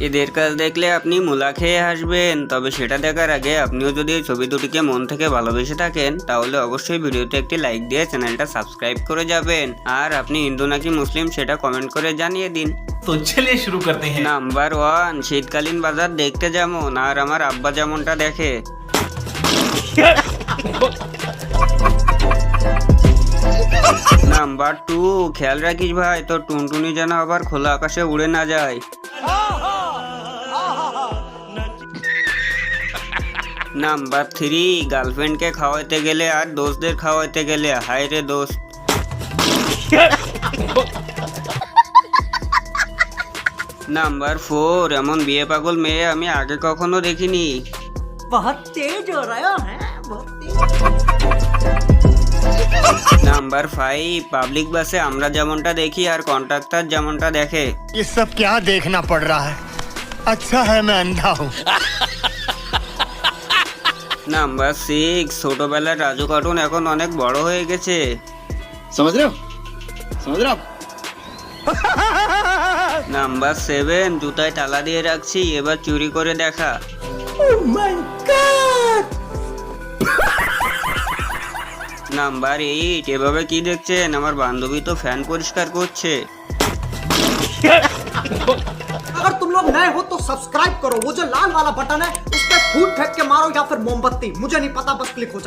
এদের কাজ দেখলে আপনি মুলা খেয়ে হাসবেন। তবে সেটা দেখার আগে আপনিও যদি এই ছবি দুটিকে মন থেকে ভালোবেসে থাকেন তাহলে অবশ্যই ভিডিওতে একটি লাইক দিয়ে চ্যানেলটা সাবস্ক্রাইব করে যাবেন। আর আপনি হিন্দু নাকি মুসলিম সেটা কমেন্ট করে জানিয়ে দিন। তো চলিए শুরু করতে हैं। নাম্বার 1, শীতকালীন বাজার দেখতে যেমন আর আমার আব্বা যেমনটা দেখে। নাম্বার 2, খেয়াল রাখিস ভাই তোর টুনটুনি যেন আবার খোলা আকাশে উড়ে না যায়। নাম্বার 3, গার্লফ্রেন্ডকে খাওয়াইতে গেলে আর দোস্তদের খাওয়াইতে গেলে হায় রে দোস্ত। নাম্বার 4, এমন বিয়ে পাগল মেয়ে আমি আগে কখনো দেখিনি। बहुत तेज हो रहा है बहुत तेज। নাম্বার 5, পাবলিক বাসে আমরা যেমনটা দেখি আর কন্ট্রাক্টর যেমনটা দেখে। ये सब क्या देखना पड़ रहा है। अच्छा है मैं अंधा हूँ। নাম্বার 6, ছোটবেলার রাজু কার্টুন এখন অনেক বড় হয়ে গেছে। समझ रहे हो समझ रहे हो आप? নাম্বার 7, জুতায় তালা দিয়ে রাখছি এবার চুরি করে দেখা। নাম্বার 8, এভাবে কি দেখছেন আমার বান্ধবী তো ফ্যান পরিষ্কার করছে। अगर तुम लोग नए हो तो सब्सक्राइब करो, वो जो लाल वाला बटन है उस पर फूट फेंक के मारो या फिर मोमबत्ती, मुझे नहीं पता, बस क्लिक हो जाए।